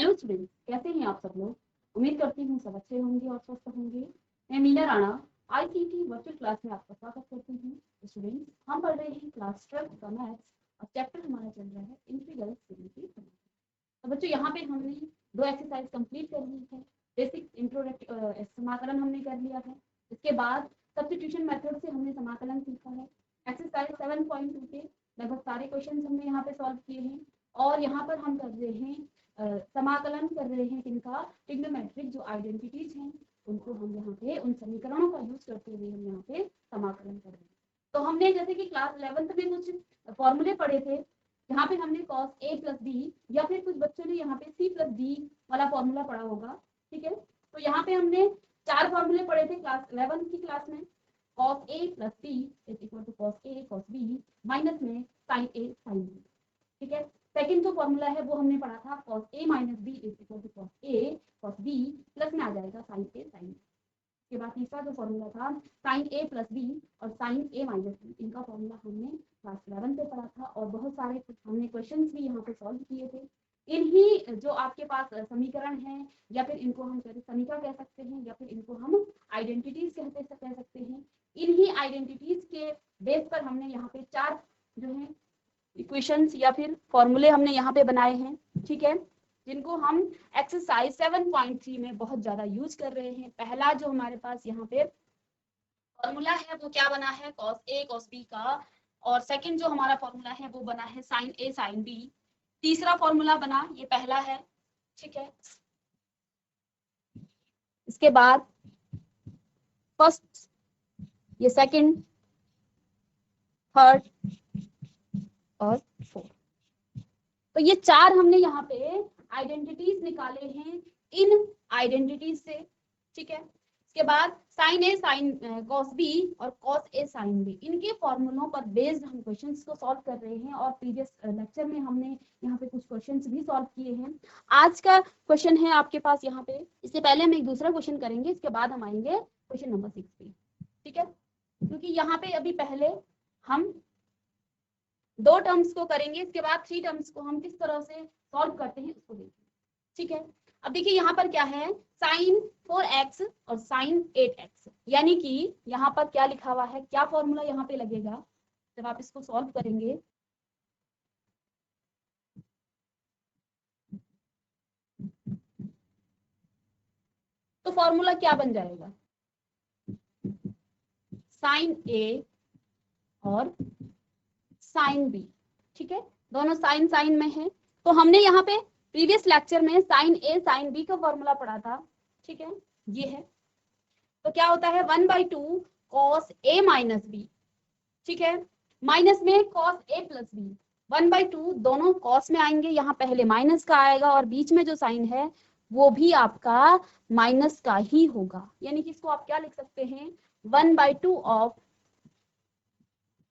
Hello student, कैसे हैं आप सब लोग। उम्मीद करती हूँ सब अच्छे होंगे और स्वस्थ होंगे। मैं Meena Rana ICT virtual class में आपका स्वागत करती हूँ। स्टूडेंट्स, हम पढ़ रहे हैं क्लास 12 का मैथ्स और चैप्टर हमारा चल रहा है इंटीग्रल सिमिट्री। तो बच्चों, यहाँ पे हमने 2 एक्सरसाइज कंप्लीट कर ली है। बेसिक इंट्रोडक्ट समाकलन हमने कर लिया है। इसके बाद सब्स्टिट्यूशन मेथड से हमने समाकलन सीखा है। एक्सरसाइज 7.2 के लगभग सारे क्वेश्चन हमने यहाँ पे सॉल्व किए हैं। और यहाँ पर हम कर रहे हैं समाकलन कर रहे हैं किनका, ट्रिग्नोमेट्रिक जो आइडेंटिटीज हैं उनको हम यहाँ पे उन समीकरणों का यूज करते हुए हम यहाँ पे समाकलन कर रहे हैं। तो हमने जैसे कि क्लास 11th में कुछ फॉर्मूले पढ़े थे, यहाँ पे हमने cos a प्लस बी या फिर कुछ बच्चों ने यहाँ पे c प्लस डी वाला फॉर्मूला पढ़ा होगा। ठीक है, तो यहाँ पे हमने 4 फॉर्मूले पढ़े थे क्लास 11 की क्लास में। cos a plus b is equal to cos a cos b minus में sin a sin b। ठीक है, सेकंड जो फॉर्मूला है वो हमने पढ़ा था cos a minus B is equal to cos a cos b plus में आ जाएगा sin a sin b। इसके बाद तीसरा जो फॉर्मूला था sin a प्लस बी और sin a माइनस बी, इनका फॉर्मूला हमने क्लास 11 पे पढ़ा था और बहुत सारे हमने क्वेश्चंस भी यहाँ पे सॉल्व किए थे। इन्हीं जो आपके पास समीकरण हैं या फिर इनको हम समीकरण कह सकते हैं या फिर इनको हम आइडेंटिटीज कह सकते हैं, इन्हीं आइडेंटिटीज के बेस पर हमने यहाँ पे 4 जो है इक्वेशंस या फिर फॉर्मूले हमने यहाँ पे बनाए हैं। ठीक है, जिनको हम एक्सरसाइज 7.3 में बहुत ज्यादा यूज कर रहे हैं। पहला जो हमारे पास यहाँ पे फॉर्मूला है वो क्या बना है, cos a cos b का। और सेकंड जो हमारा फॉर्मूला है वो बना है sin a sin b। तीसरा फॉर्मूला बना, ये पहला है। ठीक है, इसके बाद फर्स्ट, ये सेकंड, थर्ड और फोर्थ। तो ये 4 हमने यहाँ पे आइडेंटिटीज निकाले हैं इन आइडेंटिटीज से। ठीक है, इसके बाद sin a sin cos b और cos a sin b, इनके फॉर्मूलों पर बेस्ड हम क्वेश्चंस को सॉल्व कर रहे हैं। और प्रीवियस लेक्चर में हमने यहाँ पे कुछ क्वेश्चंस भी सॉल्व किए हैं। आज का क्वेश्चन है आपके पास यहाँ पे, इससे पहले हम एक दूसरा क्वेश्चन करेंगे, इसके बाद हम आएंगे क्वेश्चन नंबर 6 पे। ठीक है, क्योंकि यहाँ पे अभी पहले हम 2 टर्म्स को करेंगे, इसके बाद 3 टर्म्स को हम किस तरह से सॉल्व करते हैं उसको देखेंगे। ठीक है, अब देखिए यहाँ पर क्या है, sin 4x और sin 8x, यानी कि यहाँ पर क्या लिखा हुआ है, क्या फॉर्मूला यहाँ पे लगेगा जब आप इसको सॉल्व करेंगे। तो फॉर्मूला क्या बन जाएगा, sin a और sin b। ठीक है, दोनों साइन साइन में है। तो हमने यहाँ पे प्रीवियस लेक्चर में sin a sin b का फॉर्मूला पढ़ा था। ठीक है, ये है। तो क्या होता है 1/2 cos a माइनस b। ठीक है, माइनस में cos a प्लस b, 1/2 दोनों cos में आएंगे, यहाँ पहले माइनस का आएगा और बीच में जो साइन है वो भी आपका माइनस का ही होगा। यानी कि इसको आप क्या लिख सकते हैं, 1/2 of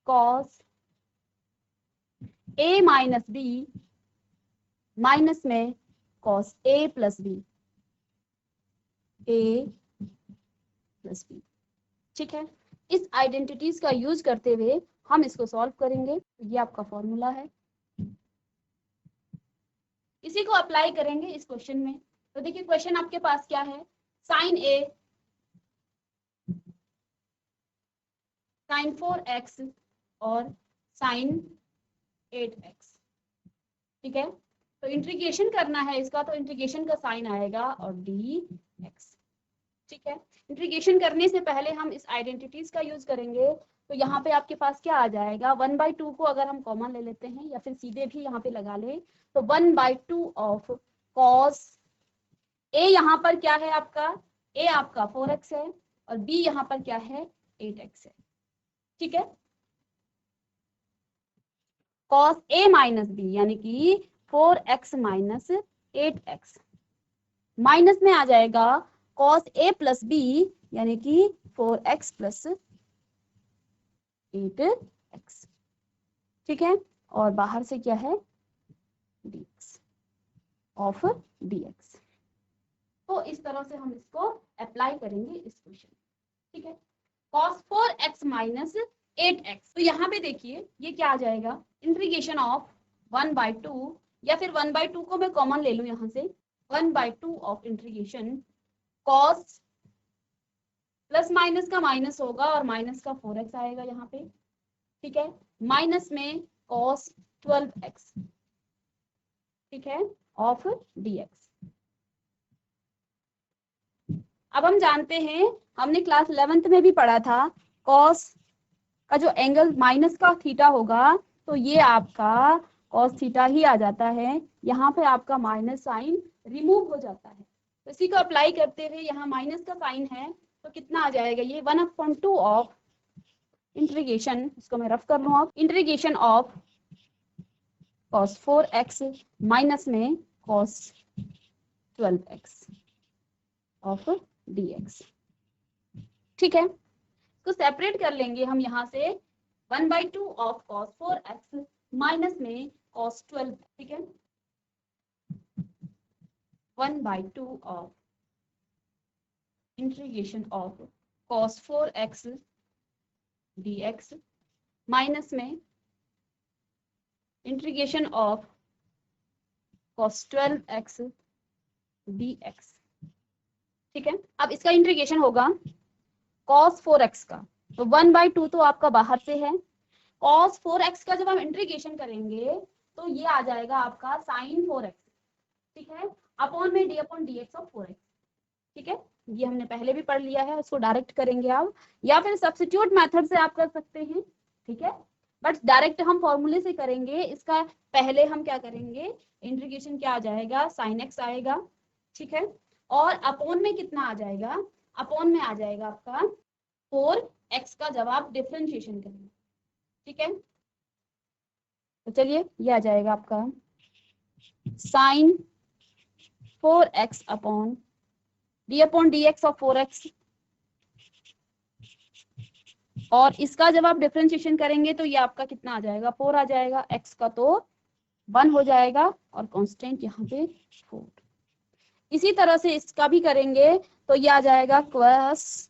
cos a minus b minus में cos a plus b, a plus b। ठीक है, इस आइडेंटिटीज का यूज करते हुए हम इसको सॉल्व करेंगे। ये आपका फॉर्मूला है, इसी को अप्लाई करेंगे इस क्वेश्चन में। तो देखिए क्वेश्चन आपके पास क्या है, sin a sin 4x और sin 8x। ठीक है, तो इंटीग्रेशन करना है इसका, तो इंटीग्रेशन का साइन आएगा और dx। ठीक है, इंटीग्रेशन करने से पहले हम इस आइडेंटिटीज का यूज करेंगे। तो यहाँ पे आपके पास क्या आ जाएगा, 1/2 को अगर हम कॉमन ले लेते हैं या फिर सीधे भी यहाँ पे लगा ले, तो 1/2 ऑफ cos a, यहाँ पर क्या है आपका, a आपका 4x है और b यहाँ पर क्या है 8x है। ठीक है, cos a माइनस b यानी कि 4x माइनस 8x, माइनस में आ जाएगा cos a प्लस b यानी कि 4x प्लस 8x। ठीक है, और बाहर से क्या है dx ऑफ dx। तो इस तरह से हम इसको अप्लाई करेंगे इस क्वेश्चन। ठीक है, cos 4x माइनस 8x, तो यहाँ पे देखिए ये क्या आ जाएगा, इंटीग्रेशन ऑफ 1/2 या फिर 1/2 को मैं कॉमन ले लूं यहाँ से, 1/2 of integration cos, plus minus का माइनस होगा और माइनस का 4x आएगा यहाँ पे, ठीक है, माइनस में cos 12x, ठीक है, ऑफ dx। अब हम जानते हैं, हमने क्लास 11th में भी पढ़ा था, cos का जो एंगल माइनस का थीटा होगा तो ये आपका cos थीटा ही आ जाता है, यहाँ पे आपका माइनस साइन रिमूव हो जाता है। तो इसी को अप्लाई करते हुए यहाँ माइनस का साइन है तो कितना आ जाएगा, ये 1/2 ऑफ इंटीग्रेशन, इसको मैं रफ कर लूँ, आप integration of cos 4x minus में cos 12x ऑफ dx, ठीक है। तो सेपरेट कर लेंगे हम यहाँ से 1/2 ऑफ cos 4x माइनस में cos 12, ठीक है, 1/2 of integration of cos 4x dx minus में integration of cos 12x dx, ठीक है। अब इसका इंटीग्रेशन होगा cos 4x का, तो 1/2 तो आपका बाहर से है, cos 4x का जब हम इंटीग्रेशन करेंगे तो ये आ जाएगा आपका sin 4x, ठीक है, अपॉन में d/dx ऑफ 4x, ठीक है, ये हमने पहले भी पढ़ लिया है, उसको डायरेक्ट करेंगे आप, या फिर सब्स्टिट्यूट मेथड से आप कर सकते हैं, ठीक है, बट डायरेक्ट हम फॉर्मूले से करेंगे। इसका पहले हम क्या करेंगे, इंटीग्रेशन क्या आ जाएगा, sin x आएगा, ठीक है, और अपॉन में कितना आ जाएगा, अपॉन में आ जाएगा आपका 4x का जवाब डिफरेंशिएशन करेंगे, ठीक है। तो चलिए ये आ जाएगा आपका sin 4x upon d/dx of 4x, और इसका जब आप डिफरेंशिएशन करेंगे तो ये आपका कितना आ जाएगा, 4 आ जाएगा, x का तो 1 हो जाएगा और कांस्टेंट यहाँ पे 4। इसी तरह से इसका भी करेंगे तो ये आ जाएगा cos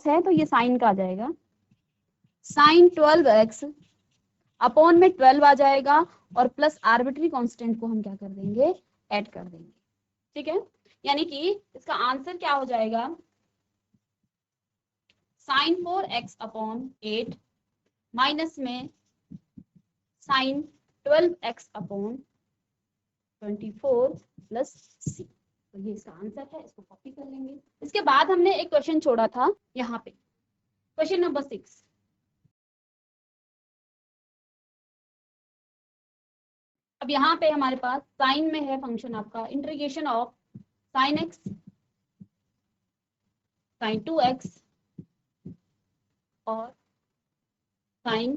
है तो ये साइन का आ जाएगा, sin 12x अपॉन में 12 आ जाएगा और प्लस आर्बिट्री कांस्टेंट को हम क्या कर देंगे, ऐड कर देंगे, ठीक है। यानी कि इसका आंसर क्या हो जाएगा, sin 4x अपॉन 8 माइनस में sin 12x upon 24 plus c, तो ये इसका आंसर है, इसको कॉपी कर लेंगे। इसके बाद हमने एक क्वेश्चन छोड़ा था यहाँ पे, क्वेश्चन नंबर 6। अब यहाँ पे हमारे पास साइन में है फंक्शन आपका integration of sin x sin 2x और sin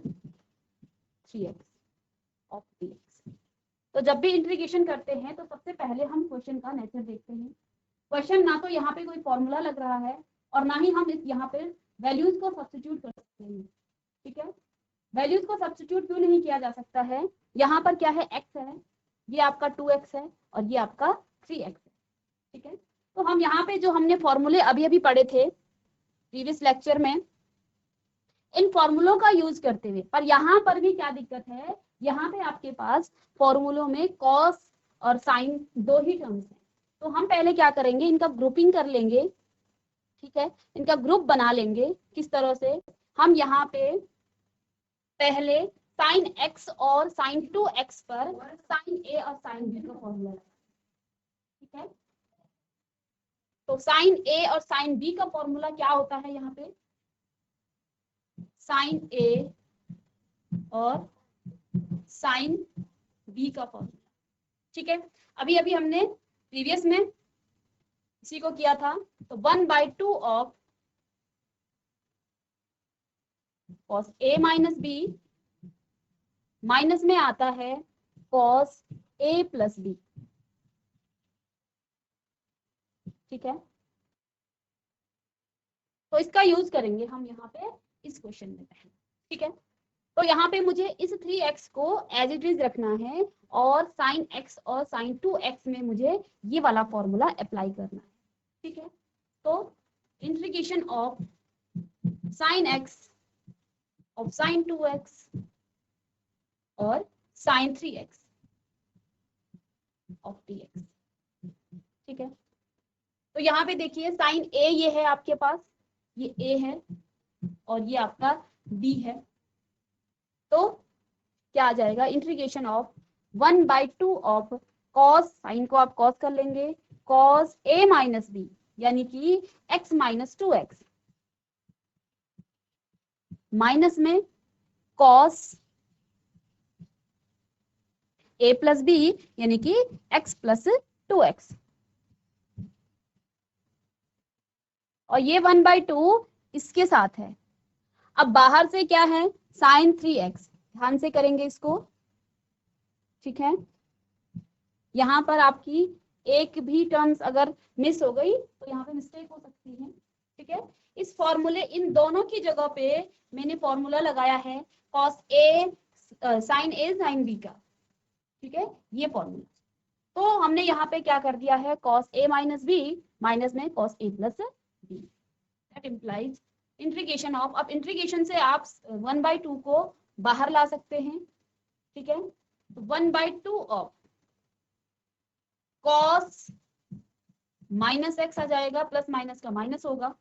3x ऑफ dx। तो जब भी इंटीग्रेशन करते हैं तो सबसे पहले हम क्वेश्चन का नेचर देखते हैं। क्वेश्चन ना तो यहाँ पे कोई फॉर्मूला लग रहा है और ना ही हम इस यहाँ पे वैल्यूज को सब्स्टिट्यूट कर सकते हैं, ठीक है। वैल्यूज को सब्स्टिट्यूट क्यों नहीं किया जा सकता है, यहाँ पर क्या है, x है, ये आपका 2x है और ये आपका 3x है, ठीक है। तो हम यहाँ पे जो हमने फॉर्मूले अभी अभी पढ़े थे प्रीवियस लेक्चर में, इन फॉर्मूलों का यूज करते हुए, पर यहाँ पर भी क्या दिक्कत है, यहाँ पे आपके पास फॉर्मूलों में कॉस और साइन दो ही टर्म्स हैं, तो हम पहले क्या करेंगे, इनका ग्रुपिंग कर लेंगे, ठीक है, इनका ग्रुप बना लेंगे। किस तरह से, हम यहाँ पे पहले साइन x और साइन 2x पर साइन a और साइन b का फॉर्मूला, ठीक है। तो साइन a और साइन b का फॉर्मूला क्या होता है, यहाँ पे साइन a और साइन b का फॉर्मूला, ठीक है। अभी अभी हमने प्रीवियस में इसी को किया था, तो 1/2 of cos a minus b minus में आता है cos a प्लस b, ठीक है। तो इसका यूज करेंगे हम यहाँ पे इस क्वेश्चन में पहले, ठीक है। तो यहाँ पे मुझे इस 3x को एज इट इज रखना है और साइन x और साइन 2x में मुझे ये वाला फॉर्मूला अप्लाई करना है, ठीक है। तो integration of sine x of sine 2x और साइन 3x ऑफ dx, ठीक है, तो यहाँ पे देखिए साइन ए ये है आपके पास, ये ए है और ये आपका बी है, तो क्या आ जाएगा, integration of 1/2 of cos, sine को आप कॉस कर लेंगे, कॉस ए माइनस बी यानी कि x माइनस 2x, माइनस में कॉस a प्लस बी यानी कि x प्लस 2x, और ये 1/2 इसके साथ है। अब बाहर से क्या है, साइन 3x, ध्यान से करेंगे इसको, ठीक है, यहाँ पर आपकी एक भी टर्म्स अगर मिस हो गई तो यहाँ पे मिस्टेक हो सकती है, ठीक है। इस फॉर्मूले, इन दोनों की जगह पे मैंने फॉर्मूला लगाया है cos A sign A sine B का, ठीक है, ये फॉर्मूला। तो हमने यहाँ पे क्या कर दिया है, cos A minus B minus में cos A plus B, that implies integration of, अब इंटीग्रेशन से आप 1/2 को बाहर ला सकते हैं, ठीक है, 1/2 ऑफ कॉस माइनस एक्स आ जाएगा, प्लस माइनस का माइनस होगा,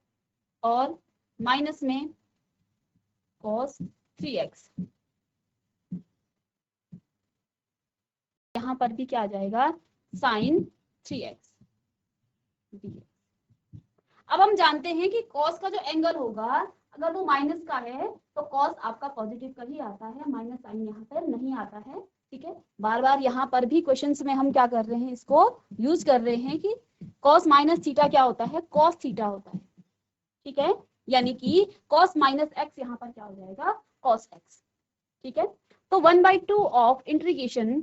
और माइनस में कॉस 3x, यहाँ पर भी क्या आ जाएगा, साइन 3x dx। अब हम जानते हैं कि कॉस का जो एंगल होगा अगर वो माइनस का है तो कॉस आपका पॉजिटिव का ही आता है, माइनस साइन यहाँ पर नहीं आता है, ठीक है। बार बार यहाँ पर भी क्वेश्चंस में हम क्या कर रहे हैं, इसको यूज कर रहे हैं कि कॉस माइनस थीटा क्या होता है, कॉस थीटा होता है, ठीक है, यानी कि कॉस माइनस एक्स यहाँ पर क्या हो जाएगा, कॉस एक्स, ठीक है। तो 1/2 ऑफ इंटीग्रेशन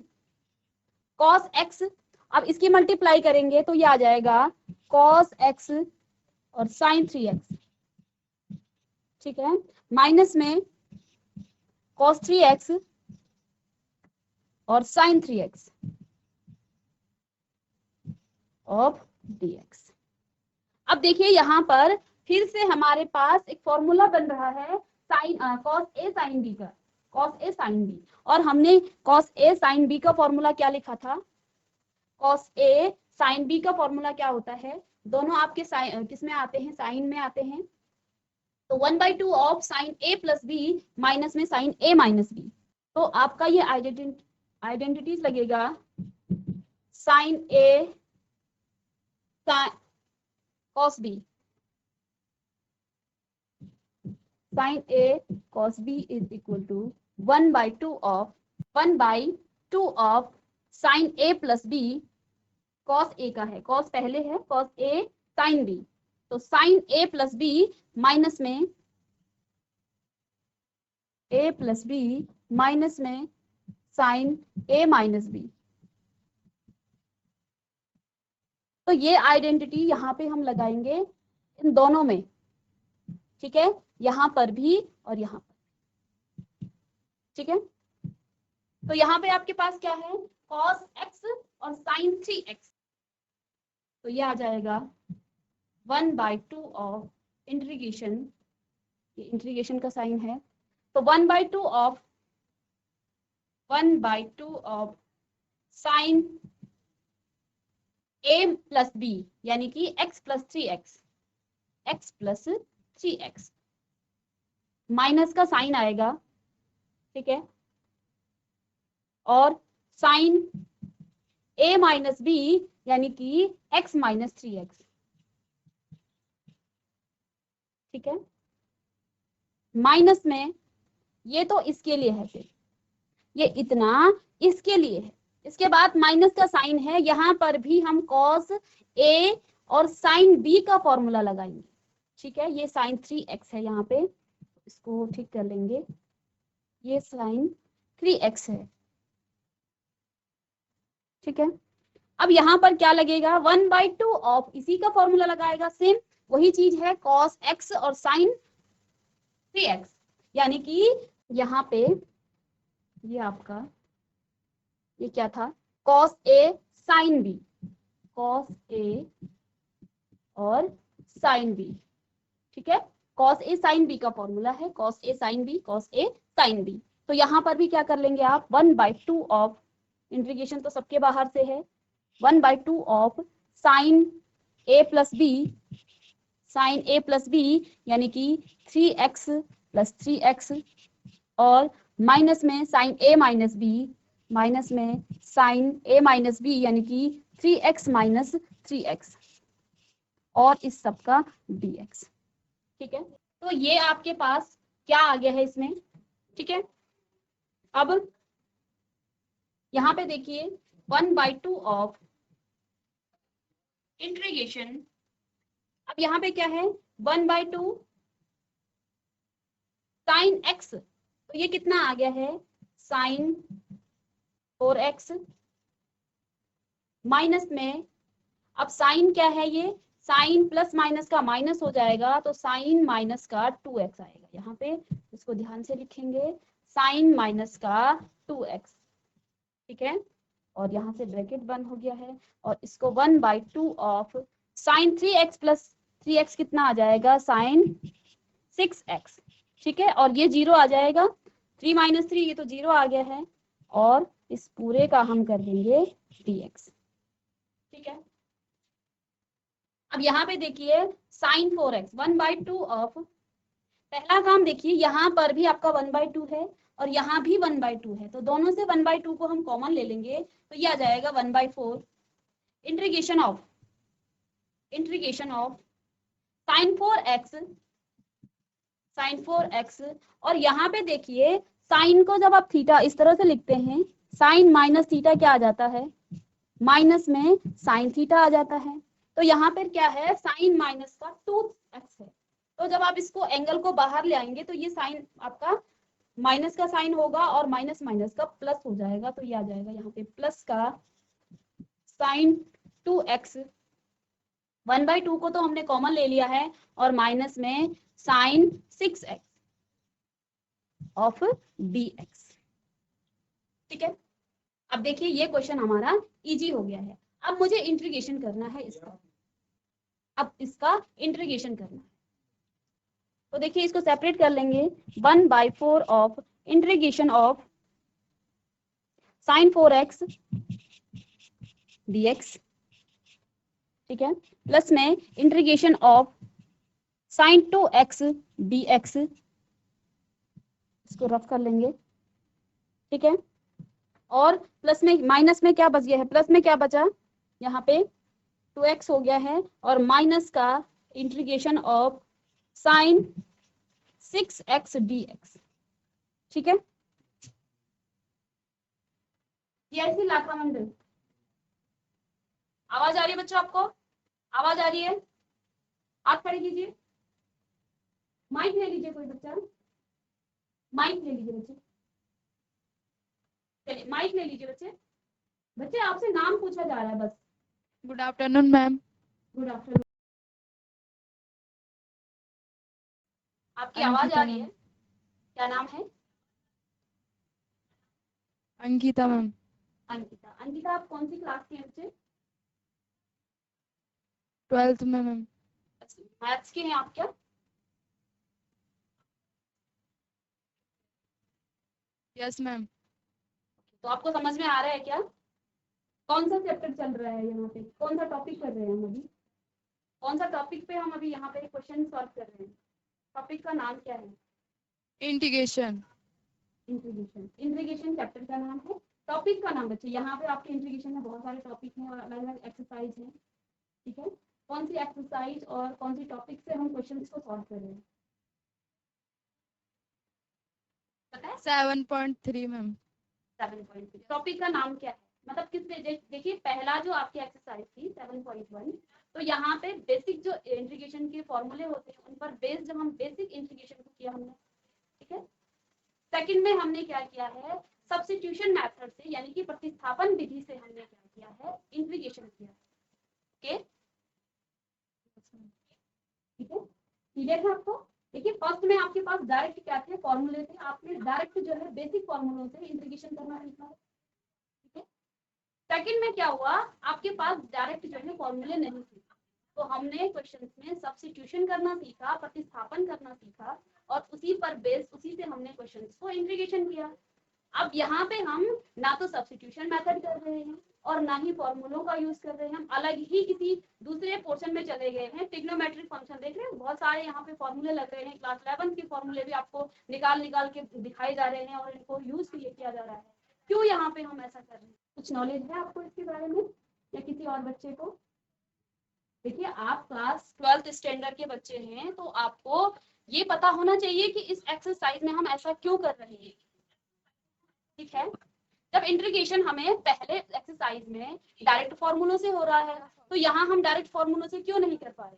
कॉस एक्स, अब इसकी मल्टीप्लाई करेंगे तो ये आ जाएगा कॉस एक्स और साइन 3x, ठीक है, माइनस में cos 3x और sin 3x ऑफ dx। अब देखिए यहाँ पर फिर से हमारे पास एक फॉर्मूला बन रहा है sign cos a sin b का, cos a sin b, और हमने cos a sin b का फॉर्मूला क्या लिखा था, cos a sin b का फॉर्मूला क्या होता है, दोनों आपके किस में आते हैं, साइन में आते हैं, तो 1/2 of sine A plus B minus में साइन ए माइनस बी, तो आपका ये आइडेंटिटीज लगेगा sine A cos B, sine A cos B is equal to 1/2 of sine A plus B, cos A का है, कॉस पहले है, कॉस ए साइन बी, तो sine A plus B minus में ए प्लस बी माइनस में sine A minus B. तो ये identity यहाँ पे हम लगाएंगे इन दोनों में, ठीक है, यहाँ पर भी और यहाँ पर, ठीक है। तो यहाँ पे आपके पास क्या है, cos x और sin 3x, तो ये आ जाएगा 1/2 ऑफ इंटीग्रेशन, ये इंटीग्रेशन का साइन है, तो 1/2 of sign a plus b यानी कि x प्लस 3x, माइनस का साइन आएगा, ठीक है, और साइन a माइनस b यानी कि x माइनस 3x, ठीक है, माइनस में ये तो इसके लिए है, फिर ये इतना इसके लिए है, इसके बाद माइनस का साइन है, यहाँ पर भी हम कॉस ए और साइन बी का फॉर्मूला लगाएंगे, ठीक है, ये साइन 3x है, यहाँ पे इसको ठीक कर लेंगे, ये साइन 3x है, ठीक है। अब यहाँ पर क्या लगेगा, 1/2 ऑफ इसी का फॉर्मूला लगाएगा, सेम वही चीज है, कॉस x और साइन 3x, यानी कि यहाँ पे ये आपका ये क्या था, cos a sin b, cos a और sin b, ठीक है, cos a sin b का फॉर्मूला है cos a sin b, cos a sin b। तो यहाँ पर भी क्या कर लेंगे आप, 1/2 ऑफ इंटीग्रेशन तो सबके बाहर से है, 1/2 of sine A plus B, sine A plus B यानी कि 3x प्लस 3x, और माइनस में sine A minus B, minus में साइन ए माइनस बी यानी कि 3x माइनस 3x, और इस सब का dx। ठीक है, तो ये आपके पास क्या आ गया है इसमें। ठीक है, अब यहाँ पे देखिए 1/2 ऑफ इंटीग्रेशन, अब यहाँ पे क्या है 1/2 साइन x, तो ये कितना आ गया है साइन 4x, माइनस में अब साइन क्या है, ये साइन प्लस माइनस का माइनस हो जाएगा, तो साइन माइनस का 2x आएगा यहाँ पे, इसको ध्यान से लिखेंगे, साइन माइनस का 2x। ठीक है, और यहाँ से ब्रैकेट बंद हो गया है, और इसको 1/2 of sign 3x plus 3x कितना आ जाएगा साइन 6x। ठीक है, और ये 0 आ जाएगा, 3 माइनस 3 ये तो 0 आ गया है, और इस पूरे का हम कर देंगे dx। ठीक है, अब यहाँ पे देखिए साइन 4x 1/2 ऑफ, पहला काम देखिए यहाँ पर भी आपका 1/2 है और यहाँ भी 1/2 है, तो दोनों से 1/2 को हम कॉमन ले लेंगे, तो ये आ जाएगा 1/4 integration of sine 4x, sign 4x, और यहाँ पे देखिए साइन को जब आप थीटा इस तरह से लिखते हैं, साइन माइनस थीटा क्या आ जाता है, माइनस में साइन थीटा आ जाता है, तो यहाँ पर क्या है साइन माइनस का 2x है, तो जब आप इसको एंगल को बाहर ले आएंगे तो ये साइन आपका माइनस का साइन होगा और माइनस माइनस का प्लस हो जाएगा, तो ये आ जाएगा यहाँ पे प्लस का साइन 2x, 1/2 को तो हमने कॉमन ले लिया है, और माइनस में साइन 6x ऑफ dx। ठीक है, अब देखिए ये क्वेश्चन हमारा इजी हो गया है, अब मुझे इंटीग्रेशन करना है इसका, अब इसका इंटीग्रेशन करना है, तो देखिए इसको सेपरेट कर लेंगे, 1/4 of integration of sine 4x dx। ठीक है, प्लस में integration of sine 2x dx, इसको रफ कर लेंगे। ठीक है, और प्लस में माइनस में क्या बच गया है, प्लस में क्या बचा, यहाँ पे 2x हो गया है, और माइनस का integration of sine 6x dx। ठीक है, ये ऐसी लाखा मंडल, आवाज आ रही है बच्चों, आपको आवाज आ रही है, हाथ खड़े कीजिए, माइक ले लीजिए, कोई बच्चा माइक ले लीजिए बच्चे, चलिए माइक ले लीजिए बच्चे, बच्चे आपसे नाम पूछा जा रहा है बस। Good afternoon ma'am. Good afternoon, आपकी आवाज आ रही है, क्या नाम है? अंकिता मैम। अंकिता, अंकिता आप कौन सी क्लास की हैं बच्चे? 12th में मैम। मैथ्स के हैं आप क्या? Yes ma'am. तो आपको समझ में आ रहा है क्या, कौन सा चैप्टर चल रहा है यहाँ पे, कौन सा टॉपिक कर रहे हैं हम अभी, कौन सा टॉपिक पे हम अभी यहाँ पे क्वेश्चन सॉल्व कर रहे हैं, टॉपिक का नाम क्या है? इंटीग्रेशन। इंटीग्रेशन, इंटीग्रेशन चैप्टर का नाम है, टॉपिक का नाम बच्चे, यहाँ पे आपके इंटीग्रेशन में बहुत सारे टॉपिक हैं और अलग अलग एक्सरसाइज हैं। ठीक है, कौन सी एक्सरसाइज और कौन सी टॉपिक से हम क्वेश्चन को सॉल्व कर रहे हैं पता है? 7.3 मैम। 7.3 टॉपिक का नाम क्या है, मतलब किस पे, देखिए पहला जो आपकी एक्सरसाइज थी 7.1, तो यहाँ पे बेसिक जो इंटीग्रेशन के फॉर्मूले होते हैं उन पर बेस्ड जब हम बेसिक इंटीग्रेशन को किया हमने। ठीक है, सेकंड में हमने क्या किया है, सब्स्टिट्यूशन मेथड से यानी कि प्रतिस्थापन विधि से हमने क्या किया है, इंटीग्रेशन किया। ओके, ठीक है, क्लियर है आपको? देखिए फर्स्ट में आपके पास डायरेक्ट क्या थे, फॉर्मूले थे, आपने डायरेक्ट जो है बेसिक फॉर्मूलों से इंटीग्रेशन करना सीखा है। ठीक है, सेकंड में क्या हुआ, आपके पास डायरेक्ट जो है फॉर्मूले नहीं थे, तो हमने क्वेश्चंस में सब्स्टिट्यूशन करना सीखा, प्रतिस्थापन करना सीखा, और उसी पर बेस उसी से हमने क्वेश्चंस को इंटीग्रेशन किया। अब यहाँ पे हम ना तो सब्स्टिट्यूशन मेथड कर रहे हैं और ना ही फॉर्मूलों का यूज कर रहे हैं, हम अलग ही किसी दूसरे पोर्शन में चले गए हैं। ट्रिग्नोमेट्रिक फंक्शन देख रहे हैं, बहुत सारे यहाँ पे फॉर्मूले लग रहे हैं, क्लास 11 के फॉर्मूले भी आपको निकाल के दिखाए जा रहे हैं और इनको यूज किया जा रहा है। क्यों यहाँ पे हम ऐसा कर रहे हैं? कुछ नॉलेज है आपको इसके बारे में या किसी और बच्चे को? देखिए, आप क्लास 12th स्टैंडर्ड के बच्चे हैं, तो आपको ये पता होना चाहिए कि इस एक्सरसाइज में हम ऐसा क्यों कर रहे हैं। ठीक है, जब इंटीग्रेशन हमें पहले एक्सरसाइज में डायरेक्ट फॉर्मूलों से हो रहा है, तो यहाँ हम डायरेक्ट फॉर्मूलों से क्यों नहीं कर पा रहे?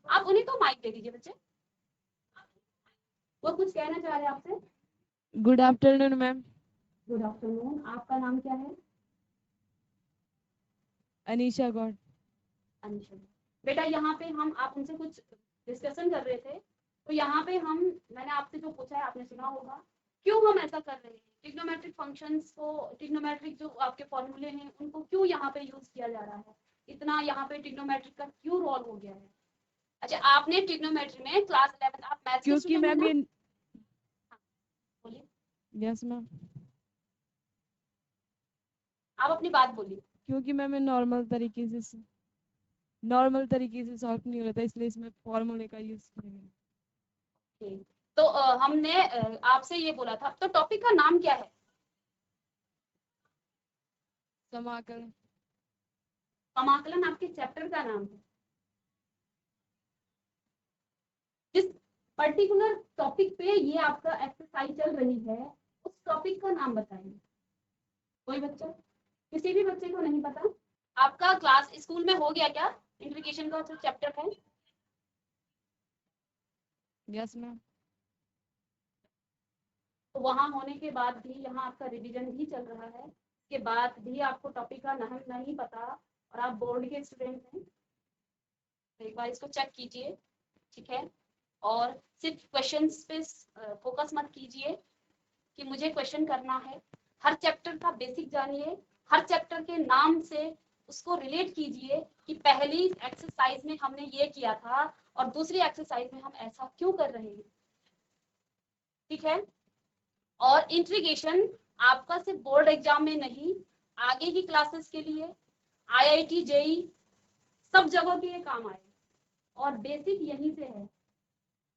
आप उन्हीं को माइक दे दीजिए बच्चे, वो कुछ कहना चाह रहे हैं आपसे। Good afternoon ma'am. Good afternoon, आपका नाम क्या है? अनीशा गौड़। अनिशा। बेटा यहाँ पे हम आप उनसे कुछ डिस्कशन कर रहे थे, तो यहाँ पे मैंने आपसे जो पूछा है आपने सुना होगा, क्यों हम ऐसा कर रहे हैं? ट्रिग्नोमेट्रिक फंक्शंस को, ट्रिग्नोमेट्रिक जो आपके फॉर्मूले हैं उनको क्यों यहाँ पे यूज किया जा रहा है? इतना यहाँ पे ट्रिग्नोमेट्रिक का क्यों रोल हो गया है? अच्छा, आपने ट्रिग्नोमेट्री में क्लास 11 आप मैथ्स के क्योंकि मैम ये बोलिए, यस मैम, आप अपनी बात बोलिए। क्योंकि मैम ये नॉर्मल तरीके से सॉल्व नहीं होता, इसलिए इसमें फॉर्मूले का यूज करेंगे। तो हमने आपसे ये बोला था, तो टॉपिक का नाम क्या है? समाकलन। समाकलन आपके चैप्टर का नाम है। जिस पर्टिकुलर टॉपिक पे ये आपका एक्सरसाइज चल रही है, उस टॉपिक का नाम बताइए। कोई बच्चा, किसी भी बच्चे को नहीं पता? आपका क्लास स्कूल में हो गया क्या इंटीग्रेशन का जो चैप्टर है? Yes ma'am. तो वहां होने के बाद भी यहाँ आपका रिवीजन भी चल रहा है, इसके बाद भी आपको टॉपिक का नाम नहीं पता और आप बोर्ड के स्टूडेंट हैं, तो एक बार इसको चेक कीजिए। ठीक है, और सिर्फ क्वेश्चंस पे फोकस मत कीजिए कि मुझे क्वेश्चन करना है। हर चैप्टर का बेसिक जानिए, हर चैप्टर के नाम से उसको रिलेट कीजिए कि पहली एक्सरसाइज में हमने ये किया था और दूसरी एक्सरसाइज में हम ऐसा क्यों कर रहे हैं। ठीक है, और इंटीग्रेशन आपका सिर्फ बोर्ड एग्जाम में नहीं, आगे की क्लासेस के लिए, IIT JEE सब जगह के ये काम आए, और बेसिक यहीं से है।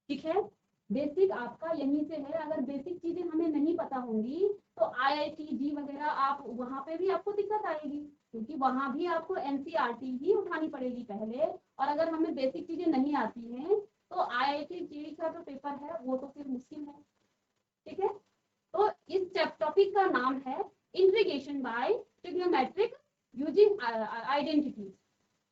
ठीक है, बेसिक आपका यहीं से है। अगर बेसिक चीजें हमें नहीं पता होंगी तो IIT JEE वगैरह आप वहां पे भी आपको दिक्कत आएगी, क्योंकि वहां भी आपको NCERT ही उठानी पड़ेगी पहले, और अगर हमें बेसिक चीजें नहीं आती हैं तो IIT JEE का जो पेपर है वो तो फिर मुश्किल है। ठीक है, तो इस टॉपिक का नाम है integration by trigonometric using identity.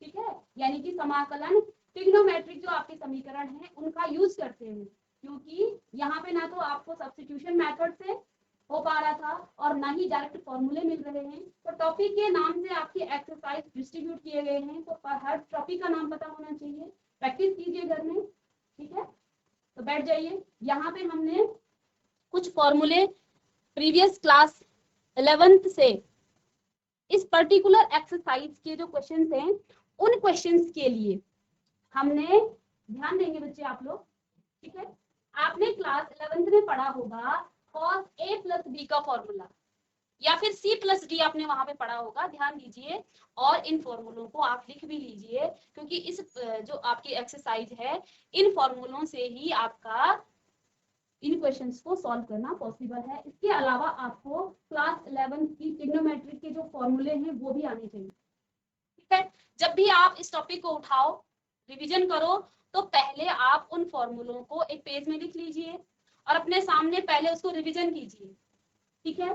ठीक है, यानी कि समाकलन ट्रिग्नोमेट्रिक जो आपके समीकरण हैं उनका यूज करते हैं, क्योंकि यहाँ पे ना तो आपको सब्स्टिट्यूशन मेथड से हो पा रहा था और ना ही डायरेक्ट फॉर्मूले मिल रहे हैं। तो टॉपिक के नाम से आपकी एक्सरसाइज डिस्ट्रीब्यूट किए गए हैं, तो हर टॉपिक का नाम पता होना चाहिए। प्रैक्टिस कीजिए घर में। ठीक है, तो बैठ जाइए। यहाँ पे हमने कुछ फॉर्मूले प्रीवियस क्लास 11th से इस पर्टिकुलर एक्सरसाइज के जो क्वेश्चंस हैं उन क्वेश्चंस के लिए हमने ध्यान देंगे बच्चे आप लोग। ठीक है, आपने क्लास 11th में पढ़ा होगा cos A + B का फॉर्मूला, या फिर C+D आपने वहां पे पढ़ा होगा, ध्यान दीजिए। और इन फॉर्मूलों को आप लिख भी लीजिए, क्योंकि इस जो आपकी एक्सरसाइज है इन फॉर्मूलों से ही आपका इन क्वेश्चंस को सॉल्व करना पॉसिबल है। इसके अलावा आपको क्लास 11 की ट्रिग्नोमेट्री के जो फॉर्मूले हैं वो भी आने चाहिए। ठीक है, जब भी आप इस टॉपिक को उठाओ, रिवीजन करो, तो पहले आप उन फॉर्मूलों को एक पेज में लिख लीजिए और अपने सामने पहले उसको रिवीजन कीजिए। ठीक है,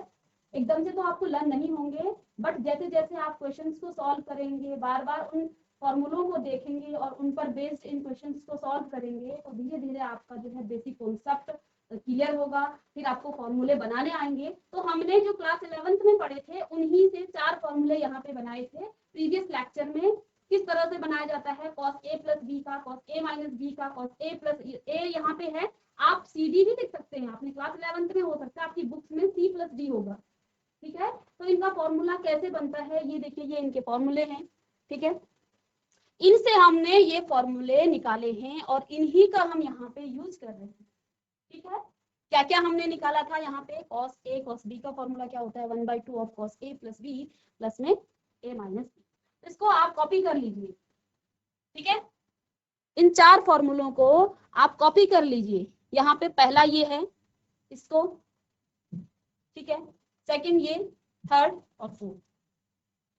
एकदम से तो आपको लर्न नहीं होंगे, बट जैसे जैसे आप क्वेश्चंस को सॉल्व करेंगे, बार बार उन फॉर्मूलों को देखेंगे और उन पर बेस्ड इन क्वेश्चंस को सॉल्व करेंगे, तो धीरे धीरे आपका जो है बेसिक कॉन्सेप्ट क्लियर होगा, फिर आपको फॉर्मूले बनाने आएंगे। तो हमने जो क्लास 11th में पढ़े थे उन्हीं से 4 फॉर्मूले यहाँ पे बनाए थे प्रीवियस लेक्चर में। किस तरह से बनाया जाता है cos A + B का, cos A - B का, cos A + A यहाँ पे है, आप CD भी लिख सकते हैं, आपने क्लास 11th में हो सकता है आपकी बुक्स में C + D होगा। ठीक है, तो इनका फॉर्मूला कैसे बनता है ये देखिए, ये इनके फॉर्मूले हैं। ठीक है, इनसे हमने ये फॉर्मूले निकाले हैं और इन्हीं का हम यहाँ पे यूज कर रहे हैं। ठीक है, क्या क्या हमने निकाला था यहाँ पे, cos a cos b का फॉर्मूला क्या होता है, 1/2 of cos a plus b plus में a माइनस b। इसको आप कॉपी कर लीजिए, ठीक है। इन चार फॉर्मूलों को आप कॉपी कर लीजिए। यहाँ पे पहला ये है, इसको, ठीक है, सेकंड ये, थर्ड और फोर्थ।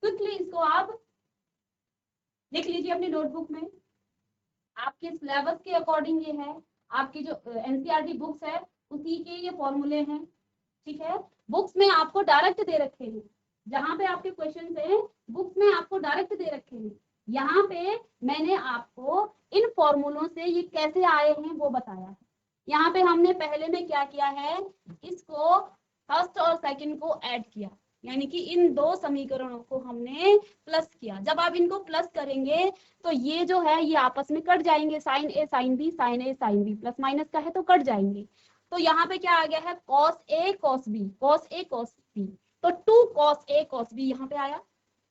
क्विकली इसको आप लिख लीजिए अपनी नोटबुक में। आपके सिलेबस के अकॉर्डिंग ये है, आपकी जो एनसीईआरटी बुक्स है उसी के ये फॉर्मूले हैं, ठीक है। बुक्स में आपको डायरेक्ट दे रखे हैं, जहां पे आपके क्वेश्चन है बुक्स में आपको डायरेक्ट दे रखे हैं। यहाँ पे मैंने आपको इन फॉर्मूलों से ये कैसे आए हैं वो बताया है। यहाँ पे हमने पहले में क्या किया है, इसको फर्स्ट और सेकंड को ऐड किया, यानी कि इन दो समीकरणों को हमने प्लस किया। जब आप इनको प्लस करेंगे तो ये जो है ये आपस में कट जाएंगे, साइन ए साइन बी, साइन ए साइन बी, प्लस माइनस का है तो कट जाएंगे। तो यहाँ पे क्या आ गया है, cos a cos b, cos a cos b, तो 2 cos a cos b यहाँ पे आया,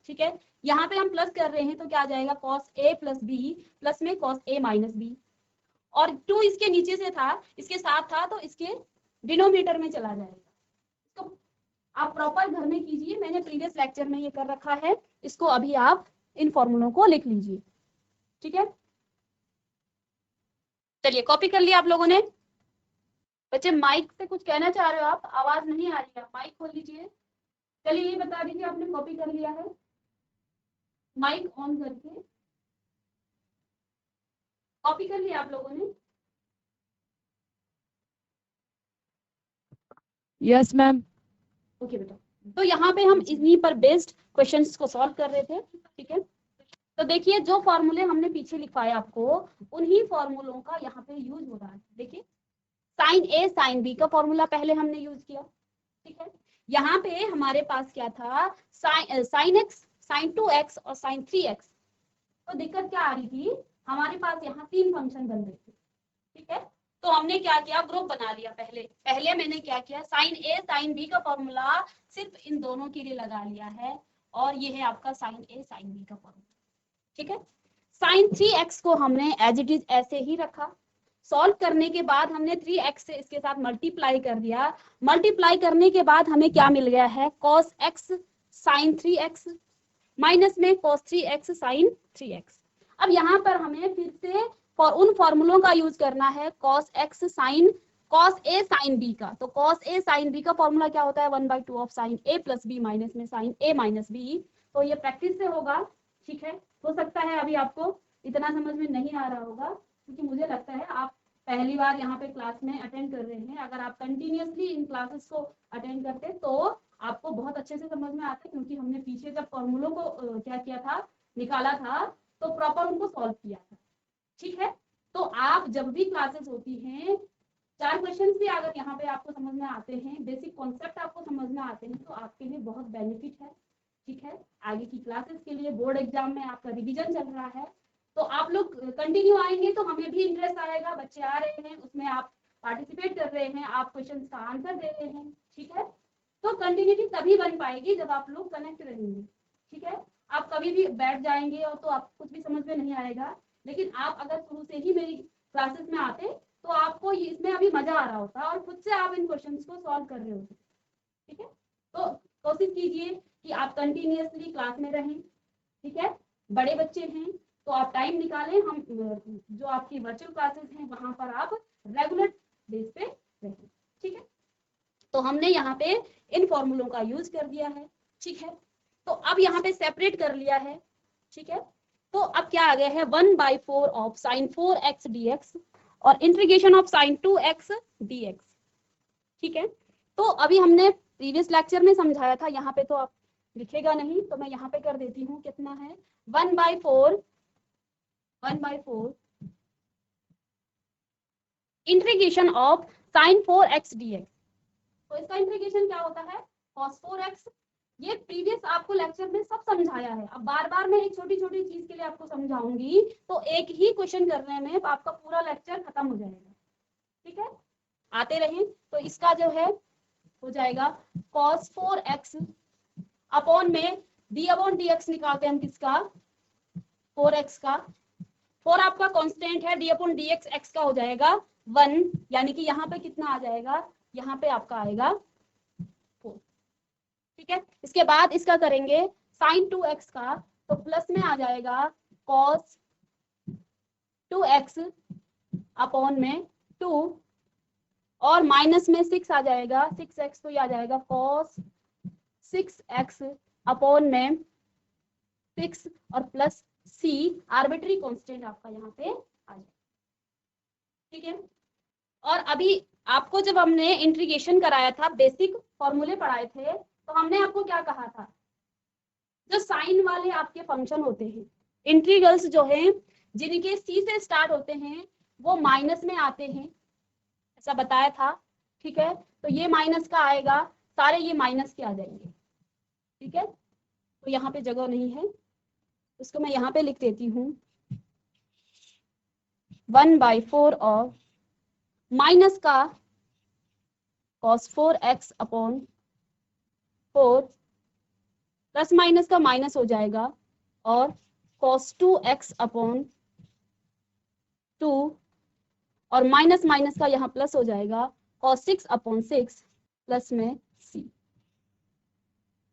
ठीक है। यहाँ पे हम प्लस कर रहे हैं तो क्या आ जाएगा, cos a plus b plus में cos a माइनस b, और 2 इसके नीचे से था, इसके साथ था तो इसके डिनोमिनेटर में चला जाएगा। इसको आप प्रॉपर घर में कीजिए, मैंने प्रीवियस लेक्चर में ये कर रखा है। इसको अभी आप इन फॉर्मूलों को लिख लीजिए, ठीक है। चलिए कॉपी कर लिया आप लोगों ने। बच्चे माइक से कुछ कहना चाह रहे हो आप, आवाज नहीं आ रही है, माइक खोल लीजिए। चलिए ये बता दीजिए आपने कॉपी कर लिया है, माइक ऑन करके कॉपी कर लिया आप लोगों ने। Yes ma'am. ओके बेटा, तो यहाँ पे हम इन्हीं पर बेस्ड क्वेश्चंस को सॉल्व कर रहे थे, ठीक है। तो देखिए जो फॉर्मूले हमने पीछे लिखवाए आपको, उन्हीं फॉर्मूलों का यहाँ पे यूज हो रहा है। देखिए साइन ए साइन बी का फॉर्मूला पहले हमने यूज किया, ठीक है। यहाँ पे हमारे पास क्या था, साइन एक्स, साइन 2x और साइन 3x। तो दिक्कत क्या आ रही थी, हमारे पास यहाँ 3 फंक्शन बन रहे थे, ठीक है। तो हमने क्या किया, ग्रुप बना लिया। पहले मैंने क्या किया, साइन ए साइन बी का फॉर्मूला सिर्फ इन दोनों के लिए लगा लिया है, और ये है आपका साइन ए साइन बी का फॉर्मूला, ठीक है। साइन 3x को हमने एज इट इज ऐसे ही रखा। सॉल्व करने के बाद हमने 3x से इसके साथ मल्टीप्लाई कर दिया। मल्टीप्लाई करने के बाद हमें क्या मिल गया है, cos x sin 3x minus में cos 3x sin 3x। अब यहाँ पर हमें फिर से उन फॉर्मूलों का यूज करना है, cos x sin cos a sin b का। तो cos a sin b का फॉर्मूला क्या होता है, 1/2 of sin a plus b minus में sin a माइनस b। तो ये प्रैक्टिस से होगा, ठीक है। हो सकता है अभी आपको इतना समझ में नहीं आ रहा होगा, क्योंकि मुझे लगता है आप पहली बार यहाँ पे क्लास में अटेंड कर रहे हैं। अगर आप कंटिन्यूअसली इन क्लासेस को अटेंड करते तो आपको बहुत अच्छे से समझ में आता है, क्योंकि हमने पीछे जब फॉर्मूलों को क्या किया था, निकाला था, तो प्रॉपर उनको सॉल्व किया था, ठीक है। तो आप जब भी क्लासेस होती हैं, 4 क्वेश्चन भी अगर यहाँ पे आपको समझ में आते हैं, बेसिक कॉन्सेप्ट आपको समझ में आते हैं, तो आपके लिए बहुत बेनिफिट है, ठीक है। आगे की क्लासेस के लिए बोर्ड एग्जाम में आपका रिवीजन चल रहा है, तो आप लोग कंटिन्यू आएंगे तो हमें भी इंटरेस्ट आएगा। बच्चे आ रहे हैं, उसमें आप पार्टिसिपेट कर रहे हैं, आप क्वेश्चन का आंसर दे रहे हैं, ठीक है। तो कंटिन्यूटी तभी बन पाएगी जब आप लोग कनेक्ट रहेंगे, ठीक है। आप कभी भी बैठ जाएंगे और तो आपको कुछ भी समझ में नहीं आएगा, लेकिन आप अगर शुरू से ही मेरी क्लासेस में आते तो आपको इसमें अभी मजा आ रहा होता और खुद से आप इन क्वेश्चंस को सॉल्व कर रहे होते, ठीक है। तो कोशिश कीजिए कि आप कंटिन्यूअसली क्लास में रहें, ठीक है। बड़े बच्चे हैं तो आप टाइम निकालें, हम जो आपकी वर्चुअल क्लासेस हैं वहां पर आप रेगुलर बेस पे रहें, ठीक है। तो हमने यहाँ पे इन फॉर्मूलों का यूज कर दिया है, ठीक है। तो अब यहाँ पे सेपरेट कर लिया है, ठीक है। तो अब क्या आ गया है, 1/4 ऑफ साइन 4x dx और integration of sine 2x dx, ठीक है। तो अभी हमने प्रीवियस लेक्चर में समझाया था, यहाँ पे तो आप लिखेगा नहीं तो मैं यहाँ पे कर देती हूँ, कितना है 1/4 integration of sine 4x dx। तो इसका इंटीग्रेशन क्या होता है, cos 4x। ये प्रीवियस आपको लेक्चर में सब समझाया है। अब बार बार मैं एक छोटी छोटी चीज के लिए आपको समझाऊंगी तो एक ही क्वेश्चन करने में आपका पूरा लेक्चर खत्म हो जाएगा, ठीक है। आते रहें। तो इसका जो है हो जाएगा cos 4x अपॉन में d अपॉन dx निकालते हैं हम, किसका, 4x का। 4 आपका कांस्टेंट है, d अपॉन dx x का हो जाएगा 1, यानी कि यहाँ पे कितना आ जाएगा, यहाँ पे आपका आएगा 4। ठीक है, इसके बाद इसका करेंगे sin 2x का, तो प्लस में आ जाएगा cos 2x अपॉन में 2, और माइनस में 6 आ जाएगा, 6x, तो ये आ जाएगा cos 6x अपॉन में 6 और प्लस c, आर्बिट्री कांस्टेंट आपका यहाँ पे आ जाएगा। ठीक है, और अभी आपको जब हमने इंटीग्रेशन कराया था, बेसिक फॉर्मूले पढ़ाए थे, तो हमने आपको क्या कहा था, जो साइन वाले आपके फंक्शन होते हैं, इंटीग्रल्स जो हैं जिनके सी से स्टार्ट होते हैं, वो माइनस में आते हैं, ऐसा बताया था। ठीक है, तो ये माइनस का आएगा, सारे ये माइनस के आ जाएंगे। ठीक है, तो यहाँ पे जगह नहीं है, उसको मैं यहाँ पे लिख देती हूँ, 1/4 और माइनस का cos 4x upon 4, plus minus का माइनस हो जाएगा, और cos 2x अपॉन 2, और माइनस माइनस का यहाँ प्लस हो जाएगा, cos 6 अपॉन 6 प्लस में c।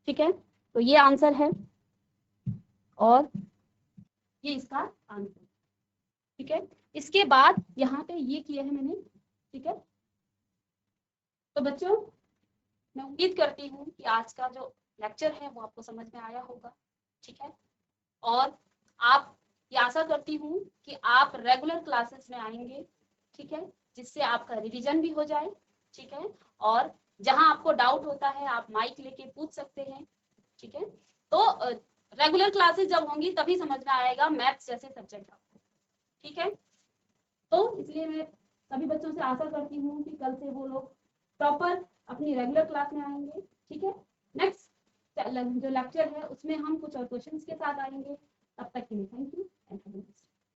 ठीक है, तो ये आंसर है और ये इसका आंसर। ठीक है, इसके बाद यहाँ पे ये किया है मैंने। ठीक है, तो बच्चों मैं उम्मीद करती हूँ कि आज का जो लेक्चर है वो आपको समझ में आया होगा। ठीक है, और आप ये आशा करती हूँ कि आप रेगुलर क्लासेस में आएंगे। ठीक है, जिससे आपका रिवीजन भी हो जाए। ठीक है, और जहां आपको डाउट होता है आप माइक लेके पूछ सकते हैं। ठीक है, तो रेगुलर क्लासेस जब होंगी तभी समझ में आएगा मैथ्स जैसे सब्जेक्ट आपको। ठीक है, तो इसलिए मैं सभी बच्चों से आशा करती हूँ कि कल से वो लोग प्रॉपर अपनी रेगुलर क्लास में आएंगे। ठीक है, नेक्स्ट जो लेक्चर है उसमें हम कुछ और क्वेश्चंस के साथ आएंगे। तब तक के लिए थैंक यू एंड